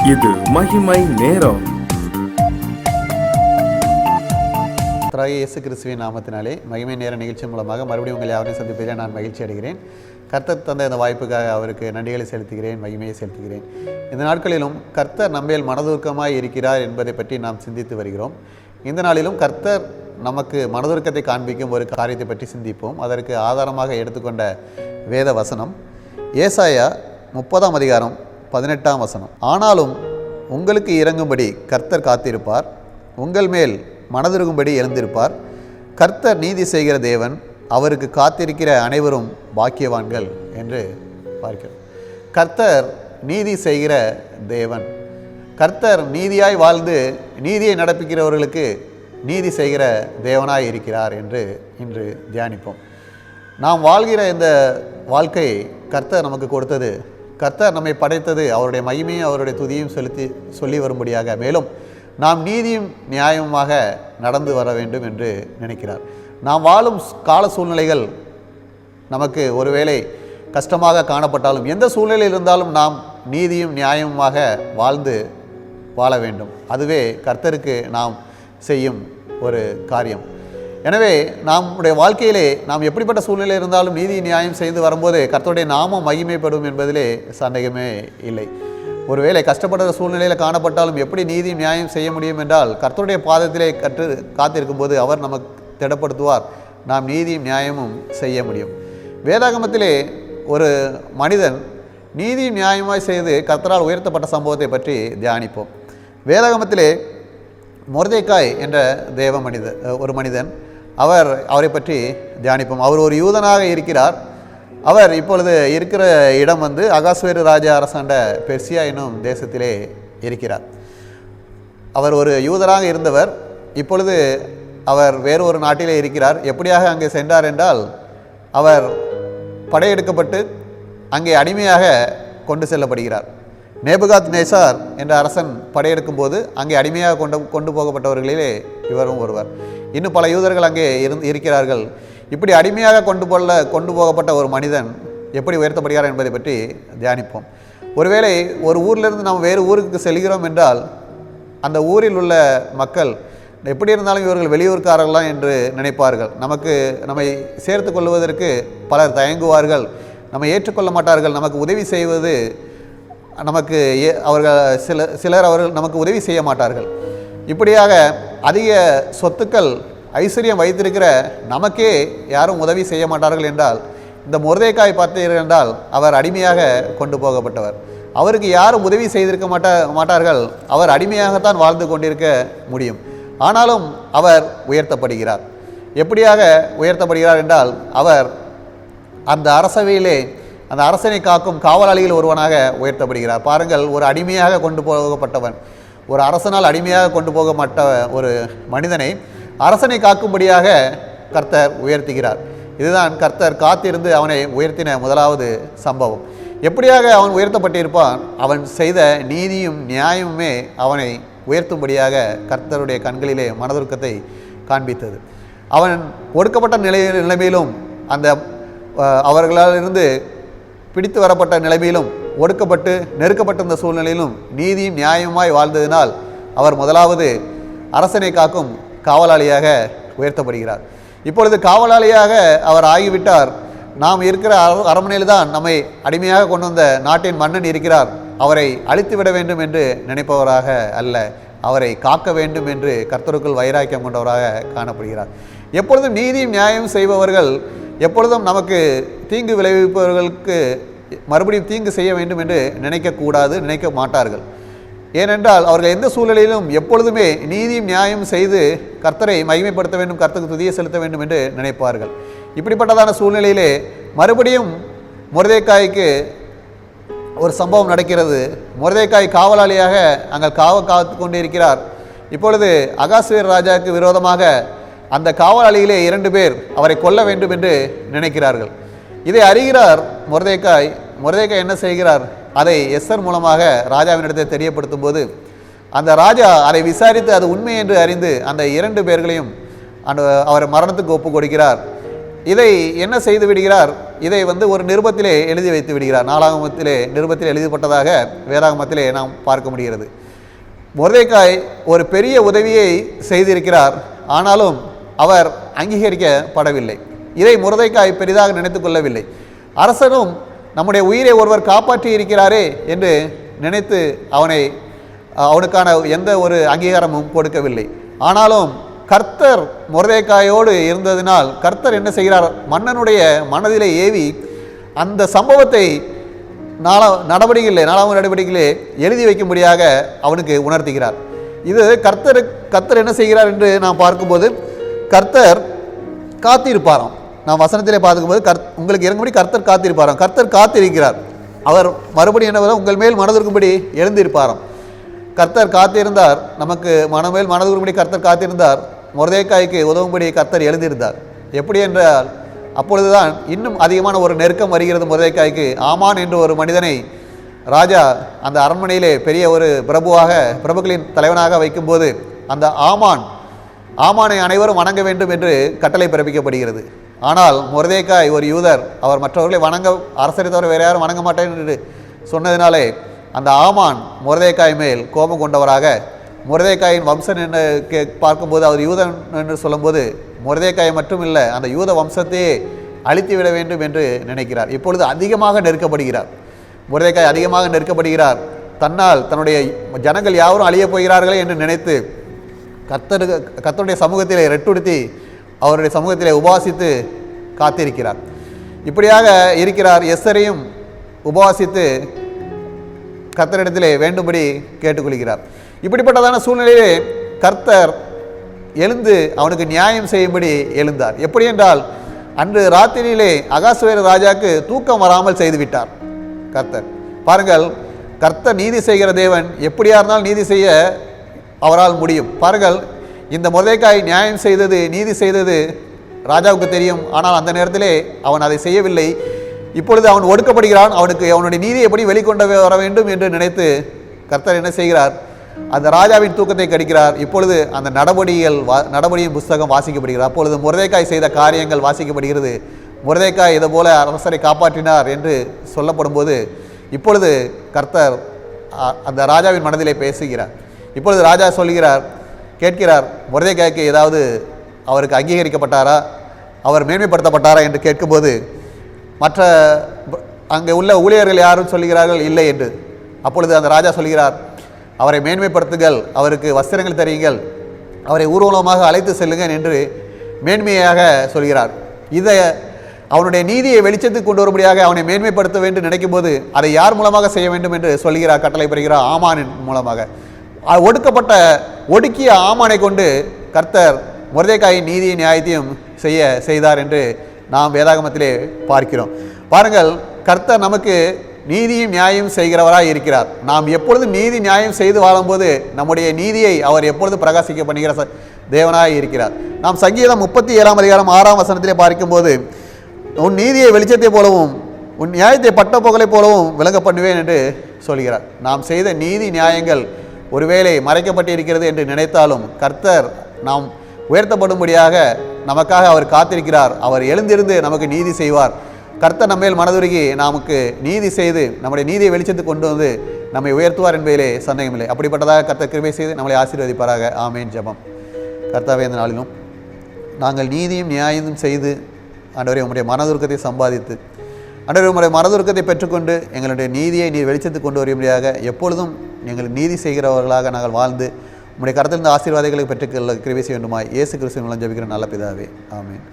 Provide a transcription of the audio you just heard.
இது மகிமை நேரம். இயேசு கிறிஸ்துவின் நாமத்தினாலே மகிமை நேர நிகழ்ச்சி மூலமாக மறுபடியும் உங்கள் யாரையும் சந்திப்பதில் நான் மகிழ்ச்சி அடைகிறேன். கர்த்தர் தந்த இந்த வாய்ப்புக்காக அவருக்கு நன்றிகளை செலுத்துகிறேன், மகிமையை செலுத்துகிறேன். இந்த நாட்களிலும் கர்த்தர் நம்மேல் மனதுருக்கமாய் இருக்கிறார் என்பதை பற்றி நாம் சிந்தித்து வருகிறோம். இந்த நாளிலும் கர்த்தர் நமக்கு மனதுருக்கத்தை காண்பிக்கும் ஒரு காரியத்தை பற்றி சிந்திப்போம். அதற்கு ஆதாரமாக எடுத்துக்கொண்ட வேத வசனம் ஏசாயா 30ஆம் அதிகாரம் 18ஆம் வசனம். ஆனாலும் உங்களுக்கு இறங்கும்படி கர்த்தர் காத்திருப்பார், உங்கள் மேல் மனதுருகும்படி எழுந்திருப்பார். கர்த்தர் நீதி செய்கிற தேவன், அவருக்கு காத்திருக்கிற அனைவரும் பாக்கியவான்கள் என்று பார்க்கிறோம். கர்த்தர் நீதி செய்கிற தேவன். கர்த்தர் நீதியாய் வாழ்ந்து நீதியை நடப்பிக்கிறவர்களுக்கு நீதி செய்கிற தேவனாய் இருக்கிறார் என்று இன்று தியானிப்போம். நாம் வாழ்கிற இந்த வாழ்க்கையை கர்த்தர் நமக்கு கொடுத்தது, கர்த்தர் நம்மை படைத்தது அவருடைய மகிமையும் அவருடைய துதியும் சொல்லி வரும்படியாக, மேலும் நாம் நீதியும் நியாயமாக நடந்து வர வேண்டும் என்று நினைக்கிறார். நாம் வாழும் கால சூழ்நிலைகள் நமக்கு ஒருவேளை கஷ்டமாக காணப்பட்டாலும், எந்த சூழ்நிலையில் இருந்தாலும் நாம் நீதியும் நியாயமாக வாழ்ந்து வாழ வேண்டும். அதுவே கர்த்தருக்கு நாம் செய்யும் ஒரு காரியம். எனவே நம்முடைய வாழ்க்கையிலே நாம் எப்படிப்பட்ட சூழ்நிலை இருந்தாலும் நீதி நியாயம் செய்து வரும்போது கர்த்தருடைய நாமம் மகிமைப்படும் என்பதிலே சந்தேகமே இல்லை. ஒருவேளை கஷ்டப்படுற சூழ்நிலையில் காணப்பட்டாலும் எப்படி நீதி நியாயம் செய்ய முடியும் என்றால், கர்த்தருடைய பாதத்திலே காத்திருக்கும் போது அவர் நமக்கு திடப்படுத்துவார், நாம் நீதியும் நியாயமும் செய்ய முடியும். வேதாகமத்திலே ஒரு மனிதன் நீதி நியாயமாய் செய்து கர்த்தரால் உயர்த்தப்பட்ட சம்பவத்தை பற்றி தியானிப்போம். வேதாகமத்திலே மொர்தெக்காய் என்ற ஒரு மனிதன், அவரை பற்றி தியானிப்போம். அவர் ஒரு யூதனாக இருக்கிறார். அவர் இப்பொழுது இருக்கிற இடம் அகாஸ்வேரு ராஜா அரசாண்ட பெர்சியா என்னும் தேசத்திலே இருக்கிறார். அவர் ஒரு யூதராக இருந்தவர். இப்பொழுது அவர் வேறு ஒரு நாட்டிலே இருக்கிறார். எப்படியாக அங்கே சென்றார் என்றால், அவர் படையெடுக்கப்பட்டு அங்கே அடிமையாக கொண்டு செல்லப்படுகிறார். நேபுகாத் நேசார் என்ற அரசன் படையெடுக்கும் போது அங்கே அடிமையாக கொண்டு போகப்பட்டவர்களிலே இவரும் ஒருவர். இன்னும் பல யூதர்கள் அங்கே இருக்கிறார்கள். இப்படி அடிமையாக கொண்டு போகப்பட்ட ஒரு மனிதன் எப்படி உயர்த்தப்படுகிறார் என்பதை பற்றி தியானிப்போம். ஒருவேளை ஒரு ஊரிலிருந்து நாம் வேறு ஊருக்கு செல்கிறோம் என்றால், அந்த ஊரில் உள்ள மக்கள் எப்படி இருந்தாலும் இவர்கள் வெளியூர்காரர்களாம் என்று நினைப்பார்கள். நம்மை சேர்த்து கொள்வதற்கு பலர் தயங்குவார்கள், நம்மை ஏற்றுக்கொள்ள மாட்டார்கள். நமக்கு உதவி செய்வது சிலர் நமக்கு உதவி செய்ய மாட்டார்கள். இப்படியாக அதிக சொத்துக்கள் ஐஸ்வர்யம் வைத்திருக்கிற நமக்கே யாரும் உதவி செய்ய மாட்டார்கள் என்றால், இந்த மொர்தெக்காய் பார்த்தீர்கள் என்றால் அவர் அடிமையாக கொண்டு போகப்பட்டவர். அவருக்கு யாரும் உதவி செய்திருக்க மாட்டார்கள். அவர் அடிமையாகத்தான் வாழ்ந்து கொண்டிருக்க முடியும். ஆனாலும் அவர் உயர்த்தப்படுகிறார். எப்படியாக உயர்த்தப்படுகிறார் என்றால், அவர் அந்த அரசவையிலே அந்த அரசனை காக்கும் காவலாளிகள் ஒருவனாக உயர்த்தப்படுகிறார். பாருங்கள், ஒரு அடிமையாக கொண்டு போகப்பட்டவன், ஒரு அரசனால் அடிமையாக கொண்டு போகப்பட்ட ஒரு மனிதனை அரசனை காக்கும்படியாக கர்த்தர் உயர்த்துகிறார். இதுதான் கர்த்தர் காத்திருந்து அவனை உயர்த்தின முதலாவது சம்பவம். எப்படியாக அவன் உயர்த்தப்பட்டிருப்பான்? அவன் செய்த நீதியும் நியாயமுமே அவனை உயர்த்தும்படியாக கர்த்தருடைய கண்களிலே மனதுருக்கத்தை காண்பித்தது. அவன் ஒடுக்கப்பட்ட நிலைமையிலும், அந்த அவர்களால் இருந்து பிடித்து வரப்பட்ட நிலைமையிலும், ஒடுக்கப்பட்டு நெருக்கப்பட்டிருந்த சூழ்நிலையிலும் நீதியும் நியாயமாய் வாழ்ந்ததினால் அவர் முதலாவது அரசனை காக்கும் காவலாளியாக உயர்த்தப்படுகிறார். இப்பொழுது காவலாளியாக அவர் ஆகிவிட்டார். நாம் இருக்கிற அரண்மனையில் தான் நம்மை அடிமையாக கொண்டு வந்த நாட்டின் மன்னன் இருக்கிறார். அவரை அழித்துவிட வேண்டும் என்று நினைப்பவராக அல்ல, அவரை காக்க வேண்டும் என்று கர்த்தருக்குள் வைராக்கியம் கொண்டவராக காணப்படுகிறார். எப்பொழுதும் நீதியும் நியாயம் செய்பவர்கள் எப்பொழுதும் நமக்கு தீங்கு விளைவிப்பவர்களுக்கு மறுபடியும் தீங்கு செய்ய வேண்டும் என்று நினைக்க மாட்டார்கள். ஏனென்றால் அவர்கள் எந்த சூழ்நிலையிலும் எப்பொழுதுமே நீதியும் நியாயம் செய்து கர்த்தரை மகிமைப்படுத்த வேண்டும், கர்த்தருக்கு துதியை செலுத்த வேண்டும் என்று நினைப்பார்கள். இப்படிப்பட்டதான சூழ்நிலையிலே மறுபடியும் மொர்தெக்காய்க்கு ஒரு சம்பவம் நடக்கிறது. மொர்தெக்காய் காவலாளியாக அங்கே காத்து கொண்டிருக்கிறார். இப்பொழுது அகாஸ்வேரு ராஜாவுக்கு விரோதமாக அந்த காவலாளியிலே 2 பேர் அவரை கொல்ல வேண்டும் என்று நினைக்கிறார்கள். இதை அறிகிறார் மொர்தெக்காய். மொர்தெக்காய் என்ன செய்கிறார்? அதை எஸ்தர் மூலமாக ராஜாவினிடத்தை தெரியப்படுத்தும் போது அந்த ராஜா அதை விசாரித்து அது உண்மை என்று அறிந்து அந்த 2 பேர்களையும் அவர் மரணத்துக்கு ஒப்பு கொடுக்கிறார். இதை என்ன செய்து விடுகிறார், இதை ஒரு நிருபத்திலே எழுதி வைத்து விடுகிறார். நாளாகமத்திலே நிருபத்தில் எழுதப்பட்டதாக வேதாகமத்திலே நாம் பார்க்க முடிகிறது. மொர்தெகாய் ஒரு பெரிய உதவியை செய்திருக்கிறார், ஆனாலும் அவர் அங்கீகரிக்கப்படவில்லை. இதை மொர்தெகாய் பெரிதாக நினைத்து கொள்ளவில்லை. அரசனும் நம்முடைய உயிரை ஒருவர் காப்பாற்றி இருக்கிறாரே என்று நினைத்து அவனுக்கான எந்த ஒரு அங்கீகாரமும் கொடுக்கவில்லை. ஆனாலும் கர்த்தர் மொர்தெகாயோடு இருந்ததினால் கர்த்தர் என்ன செய்கிறார், மன்னனுடைய மனதிலே ஏவி அந்த சம்பவத்தை நாலாம் நடவடிக்கையிலே எழுதி வைக்கும்படியாக அவனுக்கு உணர்த்துகிறார். இது கர்த்தர் என்ன செய்கிறார் என்று நாம் பார்க்கும்போது, கர்த்தர் காத்திருப்பாராம். நாம் வசனத்திலே பார்க்கும்போது உங்களுக்கு இறங்கும்படி கர்த்தர் காத்திருப்பாராம். கர்த்தர் காத்திருக்கிறார். அவர் மறுபடியும் என்ன, உங்கள் மேல் மனதிற்கும்படி எழுந்திருப்பாராம். கர்த்தர் காத்திருந்தார். நமக்கு மனமேல் மனதிற்கும்படி கர்த்தர் காத்திருந்தார். மொர்தெகாய்க்கு உதவும்படி கர்த்தர் எழுந்திருந்தார். எப்படி என்றால், அப்பொழுதுதான் இன்னும் அதிகமான ஒரு நெருக்கம் வருகிறது மொர்தெகாய்க்கு. ஆமான் என்ற ஒரு மனிதனை ராஜா அந்த அரண்மனையிலே பெரிய ஒரு பிரபுக்களின் தலைவனாக வைக்கும்போது அந்த ஆமானை அனைவரும் வணங்க வேண்டும் என்று கட்டளை பிறப்பிக்கப்படுகிறது. ஆனால் மொர்தெகாய் ஒரு யூதர், அவர் மற்றவர்களை அரசரை தவிர வேறு யாரும் வணங்க மாட்டேன் என்று சொன்னதினாலே அந்த ஆமான் மொர்தெகாய் மேல் கோபம் கொண்டவராக, மொர்தெகாயின் வம்சன் என்று பார்க்கும்போது அவர் யூதன் என்று சொல்லும்போது மொர்தெகாய் மட்டும் இல்லை, அந்த யூத வம்சத்தையே அழித்துவிட வேண்டும் என்று நினைக்கிறார். இப்பொழுது அதிகமாக நெருக்கப்படுகிறார். மொர்தெகாய் அதிகமாக நெருக்கப்படுகிறார். தன்னுடைய ஜனங்கள் யாவரும் அழியப் போகிறார்களே என்று நினைத்து கர்த்தருடைய சமூகத்திலே ரெட்டுடுத்தி அவருடைய சமூகத்திலே உபவாசித்து காத்திருக்கிறார். இப்படியாக இருக்கிறார். எஸ்தரையும் உபவாசித்து கர்த்தரிடத்திலே வேண்டும்படி கேட்டுக்கொள்கிறார். இப்படிப்பட்டதான சூழ்நிலையிலே கர்த்தர் எழுந்து அவனுக்கு நியாயம் செய்யும்படி எழுந்தார். எப்படி என்றால், அன்று ராத்திரியிலே அகாஸ்வேரு ராஜாவுக்கு தூக்கம் வராமல் செய்துவிட்டார் கர்த்தர். பாருங்கள், கர்த்தர் நீதி செய்கிற தேவன். எப்படியா இருந்தாலும் நீதி செய்ய அவரால் முடியும். பாருங்கள், இந்த மொர்தெகாய் நியாயம் செய்தது, நீதி செய்தது ராஜாவுக்கு தெரியும். ஆனால் அந்த நேரத்திலே அவன் அதை செய்யவில்லை. இப்பொழுது அவன் ஒடுக்கப்படுகிறான். அவனுடைய நீதியை எப்படி வெளிக்கொண்டு வர வேண்டும் என்று நினைத்து கர்த்தர் என்ன செய்கிறார், அந்த ராஜாவின் தூக்கத்தை கடிக்கிறார். இப்பொழுது அந்த நடபடியின் புஸ்தகம் வாசிக்கப்படுகிறது. அப்பொழுது மொர்தெகாய் செய்த காரியங்கள் வாசிக்கப்படுகிறது. மொர்தெகாய் இதை போல அரசரை காப்பாற்றினார் என்று சொல்லப்படும் போது இப்பொழுது கர்த்தர் அந்த ராஜாவின் மனதிலே பேசுகிறார். இப்பொழுது ராஜா கேட்கிறார், மொர்தெகாய்க்கு ஏதாவது அவருக்கு அங்கீகரிக்கப்பட்டாரா, அவர் மேன்மைப்படுத்தப்பட்டாரா என்று கேட்கும்போது மற்ற அங்கே உள்ள ஊழியர்கள் யாரும் சொல்கிறார்கள் இல்லை என்று. அப்பொழுது அந்த ராஜா சொல்கிறார், அவரை மேன்மைப்படுத்துங்கள், அவருக்கு வஸ்திரங்கள் தருங்கள், அவரை ஊர்வலமாக அழைத்து செல்லுங்கள் என்று மேன்மையாக சொல்கிறார். இதை அவனுடைய நீதியை வெளிச்சத்துக்கு கொண்டு வரும்படியாக அவனை மேன்மைப்படுத்த வேண்டும் நினைக்கும் போது அதை யார் மூலமாக செய்ய வேண்டும் என்று சொல்கிறார், கட்டளை பெறுகிறார், ஆமானின் மூலமாக. ஒடுக்கிய ஆமானை கொண்டு கர்த்தர் மொர்தெகாயின் நீதியை நியாயத்தையும் செய்தார் என்று நாம் வேதாகமத்திலே பார்க்கிறோம். பாருங்கள், கர்த்தர் நமக்கு நீதியும் நியாயம் செய்கிறவராக இருக்கிறார். நாம் எப்பொழுது நீதி நியாயம் செய்து வாழும்போது நம்முடைய நீதியை அவர் எப்பொழுது பிரகாசிக்க பண்ணுகிற தேவனாக இருக்கிறார். நாம் சங்கீதம் 37 அதிகாரம் 6 வசனத்திலே பார்க்கும்போது, உன் நீதியை வெளிச்சத்தை போலவும் உன் நியாயத்தை பட்ட புகழை போலவும் விளங்க பண்ணுவேன் என்று சொல்கிறார். நாம் செய்த நீதி நியாயங்கள் ஒருவேளை மறைக்கப்பட்டிருக்கிறது என்று நினைத்தாலும் கர்த்தர் நாம் உயர்த்தப்படும்படியாக நமக்காக அவர் காத்திருக்கிறார். அவர் எழுந்திருந்து நமக்கு நீதி செய்வார். கர்த்தர் நம்மேல் மனதுருகி நமக்கு நீதி செய்து நம்முடைய நீதியை வெளிச்சத்துக்கு கொண்டு வந்து நம்மை உயர்த்துவார் என்பதிலே சந்தேகமில்லை. அப்படிப்பட்டதாக கர்த்தர் கிருபை செய்து நம்மளை ஆசீர்வதிப்பாராக. ஆமேன். ஜெபம். கர்த்தாவே, இந்த நாளிலும் நாங்கள் நீதியும் நியாயமும் செய்து ஆண்டவரே உம்முடைய மனதுருக்கத்தை சம்பாதித்து ஆண்டவரே உம்முடைய மனதுருக்கத்தை பெற்றுக்கொண்டு எங்களுடைய நீதியை நீர் வெளிச்சத்துக்கு கொண்டு வரும்படியாக எப்பொழுதும் எங்களுக்கு நீதி செய்கிறவர்களாக நாங்கள் வாழ்ந்து உம்முடைய கரத்திலிருந்து ஆசீர்வாதங்களை பெற்றுக்கொள்ள கிருபை செய்ய வேண்டுமாய் இயேசு கிறிஸ்துவின் மூலம் ஜெபிக்கிற நல்ல பிதாவே. ஆமேன்.